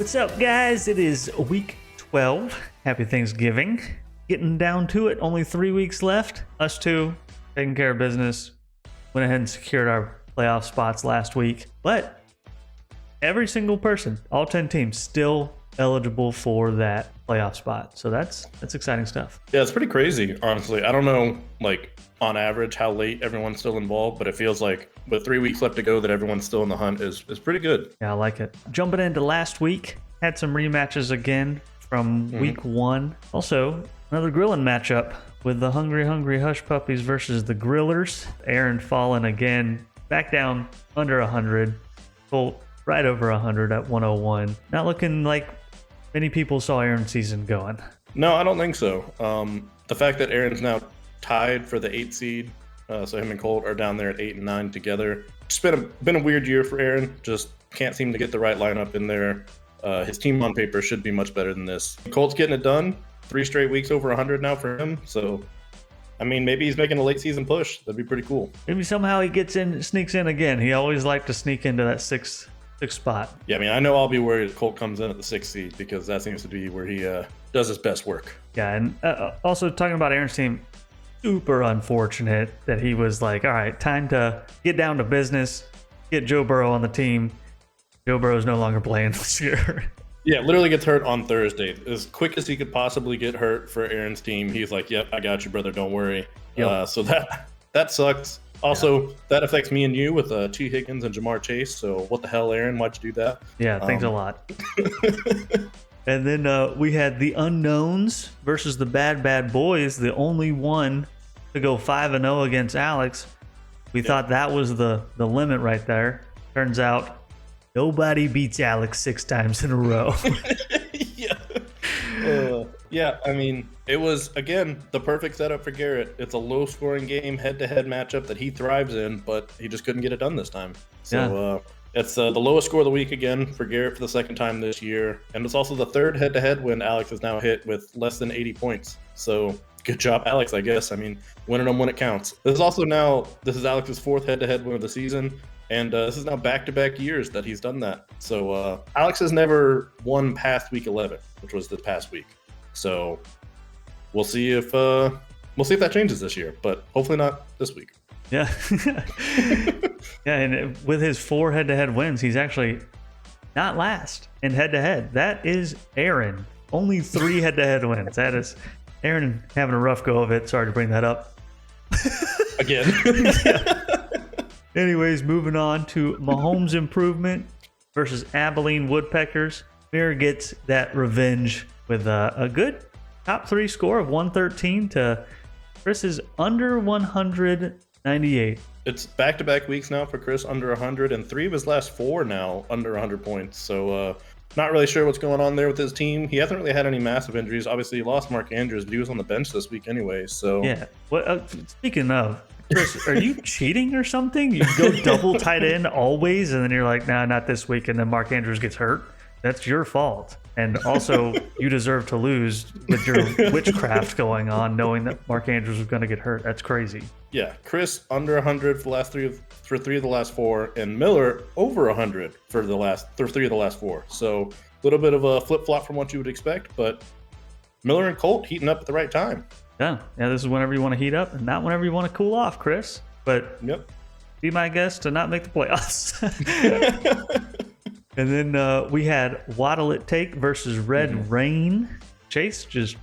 What's up, guys? It is week 12. Happy Thanksgiving. Getting down to it. Only 3 weeks left. Us two taking care of business. Went ahead and secured our playoff spots last week. But every single person, all 10 teams, still eligible for that playoff spot. So that's exciting stuff. Yeah, it's pretty crazy, honestly. I don't know, on average, how late everyone's still involved, but it feels like with 3 weeks left to go that everyone's still in the hunt is pretty good. Yeah, I like it. Jumping into last week, had some rematches again from week one. Also, another grilling matchup with the Hungry Hush Puppies versus the Grillers. Aaron falling again, back down under 100. Colt right over 100 at 101. Not looking like many people saw Aaron's season going. No, I don't think so. The fact that Aaron's now tied for the 8th seed, so him and Colt are down there at 8 and 9 together. It's been a weird year for Aaron. Just can't seem to get the right lineup in there. His team on paper should be much better than this. Colt's getting it done. 3 straight weeks over 100 now for him. So, I mean, maybe he's making a late season push. That'd be pretty cool. Maybe somehow he sneaks in again. He always liked to sneak into that sixth spot. Yeah, I mean, I know I'll be worried if Colt comes in at the 6th seed because that seems to be where he does his best work. Yeah, and also talking about Aaron's team, super unfortunate that he was like, all right, time to get down to business, get Joe Burrow on the team. Joe Burrow is no longer playing this year. Yeah, literally gets hurt on Thursday. As quick as he could possibly get hurt for Aaron's team, he's like, yep, I got you, brother, don't worry. Yep. So that sucks. Also, that affects me and you with T. Higgins and Jamar Chase. So what the hell, Aaron? Why'd you do that? Yeah, thanks a lot. And then we had the Unknowns versus the Bad Boys, the only one to go 5-0 against Alex. We thought that was the limit right there. Turns out nobody beats Alex 6 times in a row. Yeah, I mean, it was, again, the perfect setup for Garrett. It's a low-scoring game, head-to-head matchup that he thrives in, but he just couldn't get it done this time. So it's the lowest score of the week again for Garrett for the 2nd time this year, and it's also the 3rd head-to-head when Alex has now hit with less than 80 points. So good job, Alex, I guess. I mean, winning them when it counts. This is Alex's 4th head-to-head win of the season. And this is now back-to-back years that he's done that. So Alex has never won past week 11, which was this past week. So we'll see if that changes this year, but hopefully not this week. Yeah. Yeah, and with his 4 head-to-head wins, he's actually not last in head-to-head. That is Aaron. Only 3 head-to-head wins. That is Aaron having a rough go of it. Sorry to bring that up. Again. Anyways, moving on to Mahomes improvement versus Abilene Woodpeckers. Mir gets that revenge with a good top 3 score of 113 to Chris's under 198. It's back-to-back weeks now for Chris under 100, and 3 of his last 4 now under 100 points. So not really sure what's going on there with his team. He hasn't really had any massive injuries. Obviously, he lost Mark Andrews, but he was on the bench this week anyway. So yeah. Well, speaking of, Chris, are you cheating or something? You go double tight end always, and then you're like, nah, not this week, and then Mark Andrews gets hurt. That's your fault. And also, you deserve to lose with your witchcraft going on, knowing that Mark Andrews was going to get hurt. That's crazy. Yeah, Chris under 100 for 3 of the last 4, and Miller over 100 for 3 of the last 4. So a little bit of a flip-flop from what you would expect, but Miller and Colt heating up at the right time. Yeah, this is whenever you want to heat up and not whenever you want to cool off, Chris. But be my guest to not make the playoffs. And then we had What'll It Take versus Red Rain. Chase just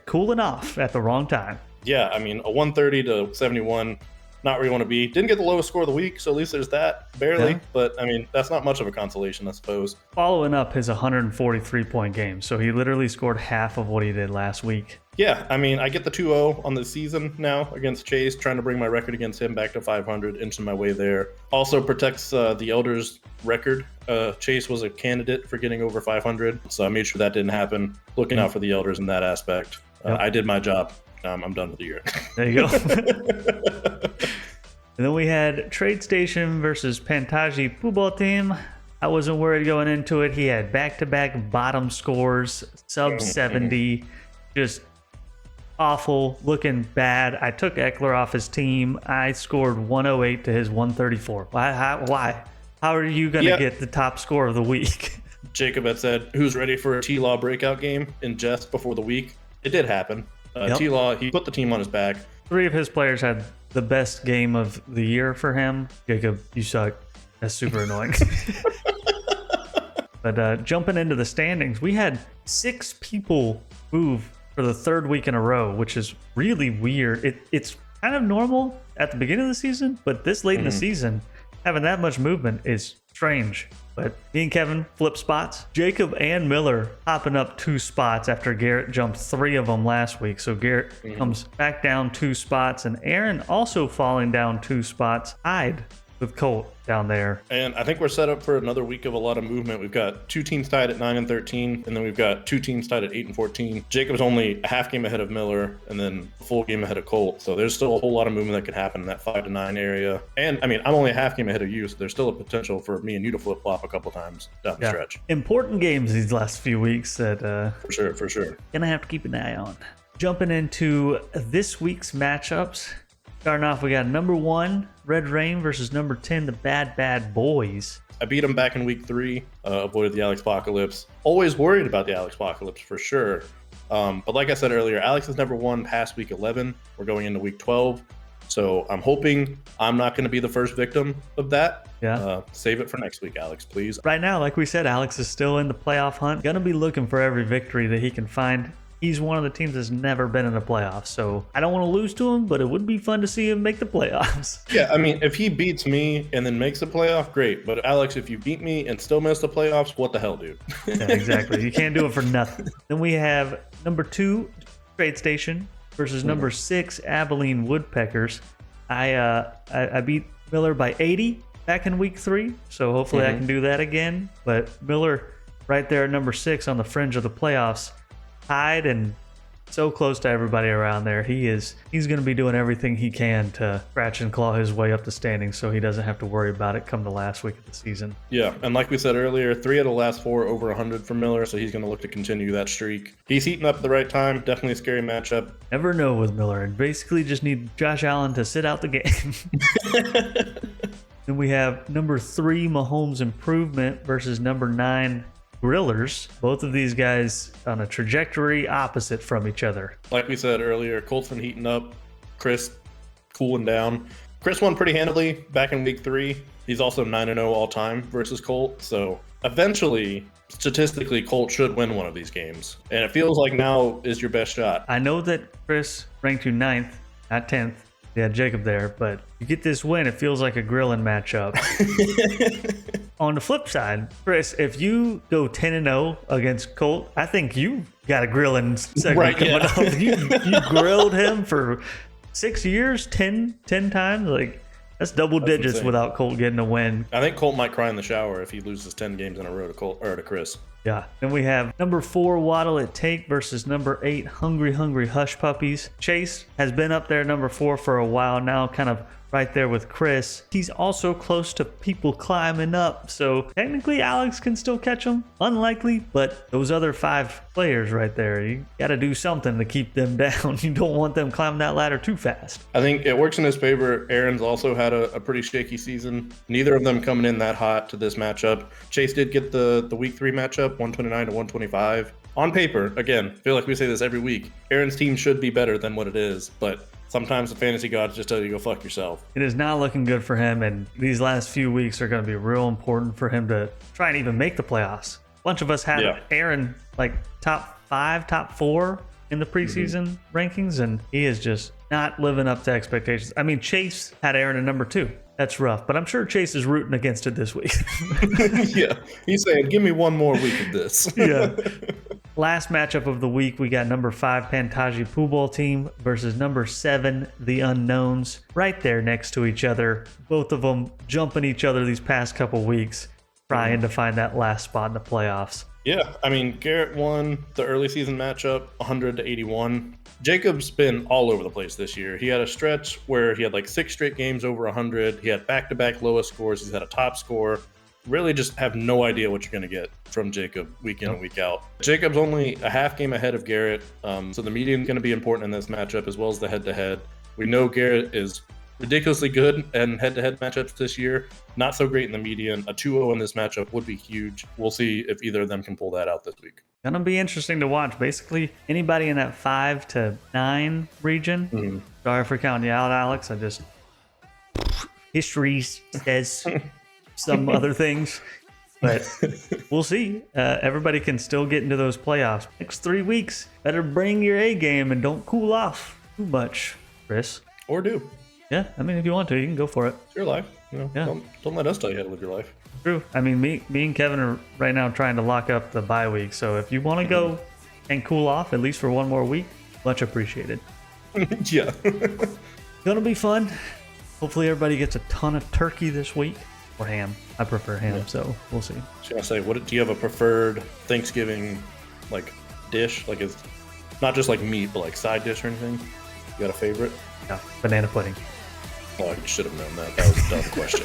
cooling off at the wrong time. Yeah, I mean, a 130 to 71, not where you want to be. Didn't get the lowest score of the week, so at least there's that, barely. Yeah. But, I mean, that's not much of a consolation, I suppose. Following up his 143-point game, so he literally scored half of what he did last week. Yeah, I mean, I get the 2-0 on the season now against Chase, trying to bring my record against him back to 500, inching my way there. Also protects the Elders record. Chase was a candidate for getting over 500, so I made sure that didn't happen. Looking out for the Elders in that aspect. I did my job. I'm done with the year. There you go. And then we had Trade Station versus Pantaji Football Team. I wasn't worried going into it. He had back-to-back bottom scores, sub 70, just awful, looking bad. I took Eckler off his team. I scored 108 to his 134. Why? How are you going to get the top score of the week? Jacob had said, who's ready for a T-Law breakout game in just before the week? It did happen. T-Law, he put the team on his back. 3 of his players had the best game of the year for him. Jacob, you suck. That's super annoying. But jumping into the standings, we had 6 people move for the 3rd week in a row, which is really weird. It's kind of normal at the beginning of the season, but this late in the season, having that much movement is strange. But me and Kevin flip spots. Jacob and Miller hopping up 2 spots after Garrett jumped 3 of them last week. So Garrett comes back down 2 spots, and Aaron also falling down 2 spots, tied with Colt down there. And I think we're set up for another week of a lot of movement. We've got 2 teams tied at 9 and 13, and then we've got 2 teams tied at 8 and 14. Jacob's only a half game ahead of Miller, and then a full game ahead of Colt. So there's still a whole lot of movement that could happen in that 5 to 9 area. And I mean, I'm only a half game ahead of you, so there's still a potential for me and you to flip flop a couple times down the stretch. Important games these last few weeks that for sure. Gonna have to keep an eye on. Jumping into this week's matchups. Starting off, we got number 1, Red Rain versus number 10, the Bad Boys. I beat him back in week 3, avoided the Alex Apocalypse. Always worried about the Alex Apocalypse for sure. But like I said earlier, Alex has never won past week 11. We're going into week 12. So I'm hoping I'm not going to be the first victim of that. Yeah. Save it for next week, Alex, please. Right now, like we said, Alex is still in the playoff hunt. Gonna be looking for every victory that he can find. He's one of the teams that's never been in the playoffs, so I don't want to lose to him, but it would be fun to see him make the playoffs. Yeah, I mean, if he beats me and then makes the playoff, great. But Alex, if you beat me and still miss the playoffs, what the hell, dude? Yeah, exactly. You can't do it for nothing. Then we have number 2, Trade Station versus number 6, Abilene Woodpeckers. I beat Miller by 80 back in week 3, so hopefully I can do that again. But Miller right there at number 6 on the fringe of the playoffs, tied and so close to everybody around there. He's going to be doing everything he can to scratch and claw his way up the standings so he doesn't have to worry about it come the last week of the season. Yeah, and like we said earlier, 3 of the last 4 over 100 for Miller, so he's going to look to continue that streak. He's heating up at the right time. Definitely a scary matchup. Never know with Miller, and basically just need Josh Allen to sit out the game. Then we have number 3, Mahomes Improvement versus number 9, Grillers. Both of these guys on a trajectory opposite from each other. Like we said earlier, Colt's been heating up, Chris cooling down. Chris won pretty handily back in week 3. He's also 9-0 all time versus Colt. So eventually, statistically, Colt should win one of these games. And it feels like now is your best shot. I know that Chris ranked you 9th, not 10th. Yeah, Jacob there, but you get this win, it feels like a grilling matchup. On the flip side, Chris, if you go 10-0 against Colt, I think you got a grilling segment coming up. You grilled him for 6 years, 10 times. Like, that's double digits insane. Without Colt getting a win. I think Colt might cry in the shower if he loses 10 games in a row to Colt or to Chris. Yeah. Then we have number 4, Waddle It Take versus number 8, Hungry Hush Puppies. Chase has been up there number 4 for a while now, kind of right there with Chris. He's also close to people climbing up, so technically Alex can still catch him. Unlikely, but those other 5 players right there, you got to do something to keep them down. You don't want them climbing that ladder too fast. I think it works in his favor. Aaron's also had a pretty shaky season. Neither of them coming in that hot to this matchup. Chase did get the week 3 matchup, 129 to 125. On paper, again, I feel like we say this every week, Aaron's team should be better than what it is, but sometimes the fantasy gods just tell you to go fuck yourself. It is not looking good for him, and these last few weeks are going to be real important for him to try and even make the playoffs. A bunch of us had Aaron like top 5, top 4 in the preseason rankings, and he is just not living up to expectations. I mean, Chase had Aaron at number 2. That's rough, but I'm sure Chase is rooting against it this week. Yeah, he's saying, give me one more week of this. Yeah. Last matchup of the week, we got number 5, Pantaji Pooball team versus number 7, The Unknowns. Right there next to each other. Both of them jumping each other these past couple weeks, trying to find that last spot in the playoffs. Yeah, I mean, Garrett won the early season matchup 100 to 81. Jacob's been all over the place this year. He had a stretch where he had like 6 straight games over 100. He had back-to-back lowest scores. He's had a top score. Really just have no idea what you're going to get from Jacob week in and week out. Jacob's only a half game ahead of Garrett, so the median is going to be important in this matchup as well as the head-to-head. We know Garrett is ridiculously good and head-to-head matchups this year. Not so great in the median. A 2-0 in this matchup would be huge. We'll see if either of them can pull that out this week. Gonna be interesting to watch. Basically, anybody in that 5 to 9 region. Mm-hmm. Sorry for counting you out, Alex. History says some other things, but we'll see. Everybody can still get into those playoffs. Next 3 weeks, better bring your A game and don't cool off too much, Chris. Or do. Yeah, I mean, if you want to, you can go for it. It's your life. Yeah. Don't let us tell you how to live your life. True. I mean, me and Kevin are right now trying to lock up the bye week. So if you want to go and cool off at least for one more week, much appreciated. Yeah. Gonna be fun. Hopefully everybody gets a ton of turkey this week. Or ham. I prefer ham, so we'll see. I was gonna say, do you have a preferred Thanksgiving dish? It's not just meat, but side dish or anything? You got a favorite? Yeah, banana pudding. Oh, I should have known that. That was a dumb question.